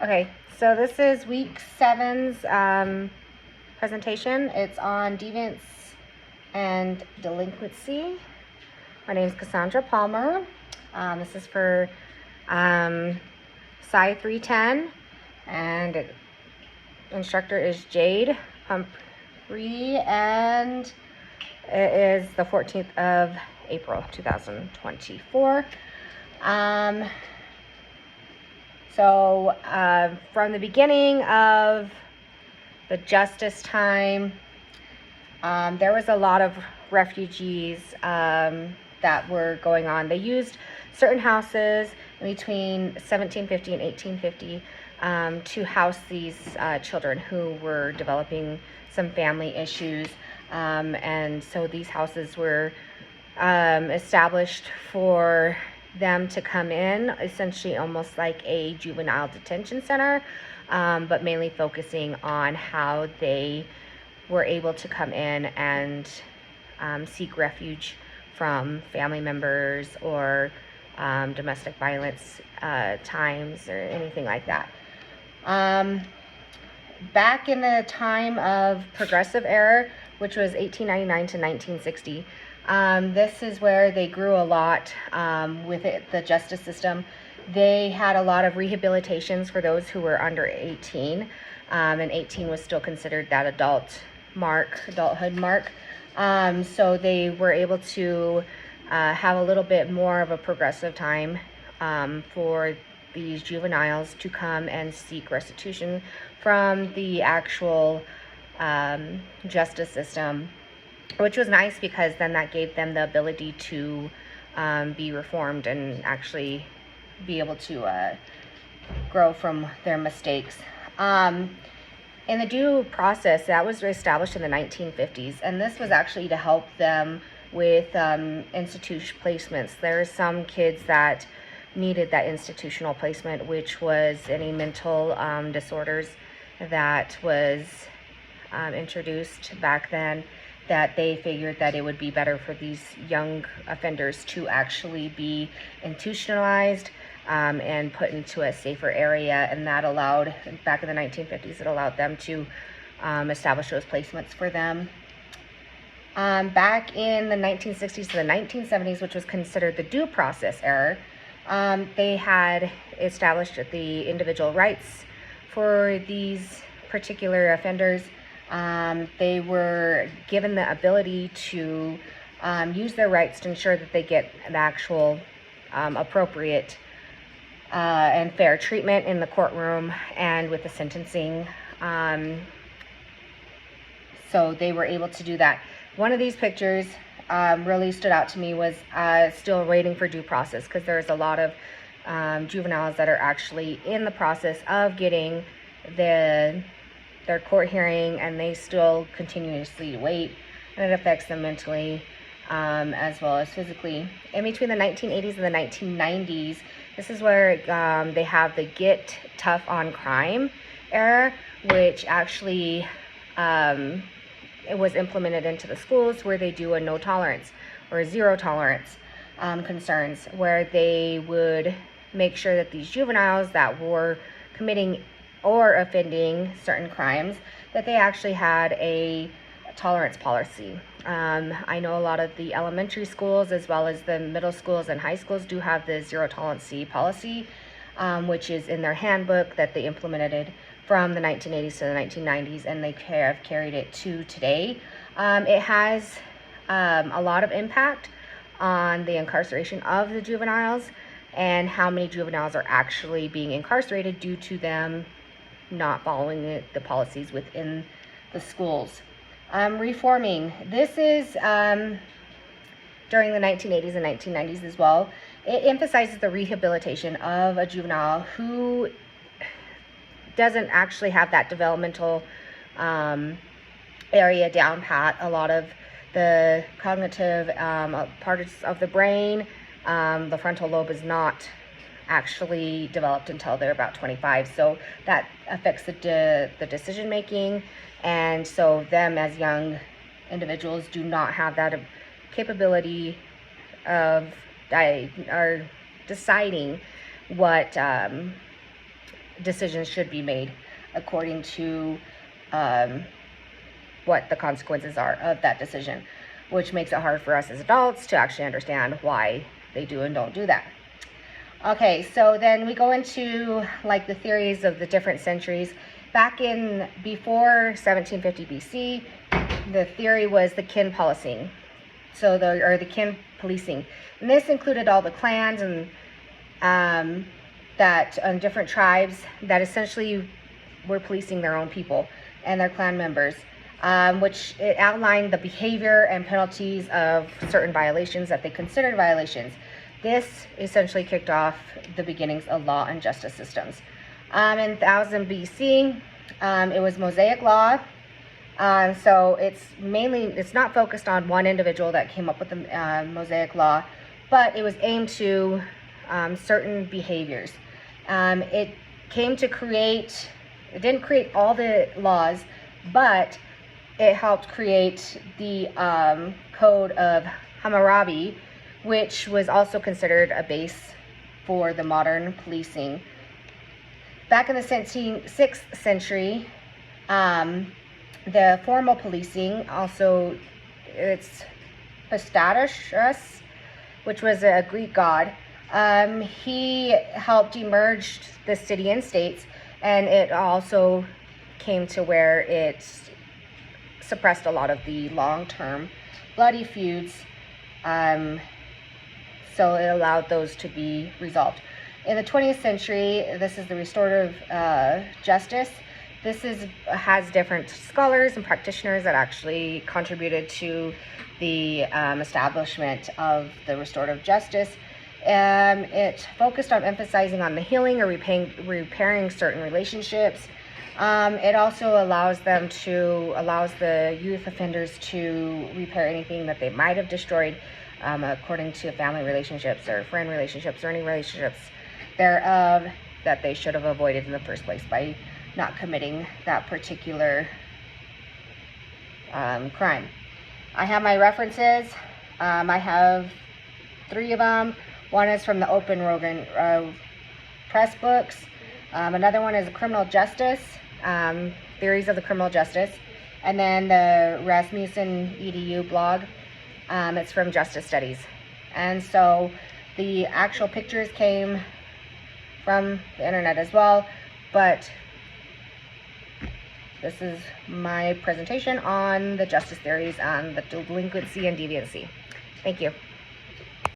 Okay, so this is week 7's presentation. It's on Deviance and Delinquency. My name is Cassandra Palmer. This is for PSY 310, and instructor is Jade Humphrey, and it is the 14th of April 2024. So from the beginning of the justice time, there was a lot of refugees that were going on. They used certain houses between 1750 and 1850 to house these children who were developing some family issues. And so these houses were established for them to come in, essentially almost like a juvenile detention center, but mainly focusing on how they were able to come in and seek refuge from family members or domestic violence times or anything like that. Back in the time of Progressive Era, which was 1899 to 1960, this is where they grew a lot with the justice system. They had a lot of rehabilitations for those who were under 18, and 18 was still considered that adulthood mark. So they were able to have a little bit more of a progressive time for these juveniles to come and seek restitution from the actual justice system, which was nice because then that gave them the ability to be reformed and actually be able to grow from their mistakes. In the due process, that was established in the 1950s, and this was actually to help them with institution placements. There are some kids that needed that institutional placement, which was any mental disorders that was introduced back then, that they figured that it would be better for these young offenders to actually be institutionalized and put into a safer area, and that allowed, back in the 1950s, it allowed them to establish those placements for them. Back in the 1960s to the 1970s, which was considered the due process era, they had established the individual rights for these particular offenders. They were given the ability to use their rights to ensure that they get an actual appropriate and fair treatment in the courtroom and with the sentencing. So they were able to do that. One of these pictures really stood out to me was still waiting for due process, because there's a lot of juveniles that are actually in the process of getting their court hearing, and they still continuously wait, and it affects them mentally as well as physically. In between the 1980s and the 1990s, this is where they have the Get Tough on Crime era, which actually it was implemented into the schools, where they do a no tolerance or a zero tolerance concerns, where they would make sure that these juveniles that were committing or offending certain crimes, that they actually had a tolerance policy. I know a lot of the elementary schools as well as the middle schools and high schools do have the zero tolerance policy, which is in their handbook that they implemented from the 1980s to the 1990s, and they have carried it to today. It has a lot of impact on the incarceration of the juveniles and how many juveniles are actually being incarcerated due to them not following the policies within the schools. Reforming. This is during the 1980s and 1990s as well. It emphasizes the rehabilitation of a juvenile who doesn't actually have that developmental area down pat. A lot of the cognitive parts of the brain, the frontal lobe is not actually developed until they're about 25, so that affects the decision making, and so them as young individuals do not have that capability of deciding what decisions should be made according to what the consequences are of that decision, which makes it hard for us as adults to actually understand why they do and don't do that. Okay, so then we go into like the theories of the different centuries. Back in before 1750 BC, the theory was the kin policing. So the kin policing, and this included all the clans and different tribes that essentially were policing their own people and their clan members, which it outlined the behavior and penalties of certain violations that they considered violations. This essentially kicked off the beginnings of law and justice systems. In 1000 BC, it was Mosaic law. So it's not focused on one individual that came up with the Mosaic law, but it was aimed to certain behaviors. It didn't create all the laws, but it helped create the Code of Hammurabi, which was also considered a base for the modern policing. Back in the 6th century, the formal policing, also it's Pistachus, which was a Greek god. He helped emerge the city and states, and it also came to where it suppressed a lot of the long-term bloody feuds. So it allowed those to be resolved. In the 20th century, this is the restorative justice. This has different scholars and practitioners that actually contributed to the establishment of the restorative justice. It focused on emphasizing on the healing or repairing certain relationships. It also allows the youth offenders to repair anything that they might have destroyed, according to family relationships or friend relationships or any relationships thereof that they should have avoided in the first place by not committing that particular crime. I have my references. I have 3 of them. One is from the Open Rogan Press books. Another one is Criminal Justice, Theories of the Criminal Justice. And then the Rasmussen EDU blog. It's from Justice Studies. And so the actual pictures came from the internet as well. But this is my presentation on the justice theories on the delinquency and deviancy. Thank you.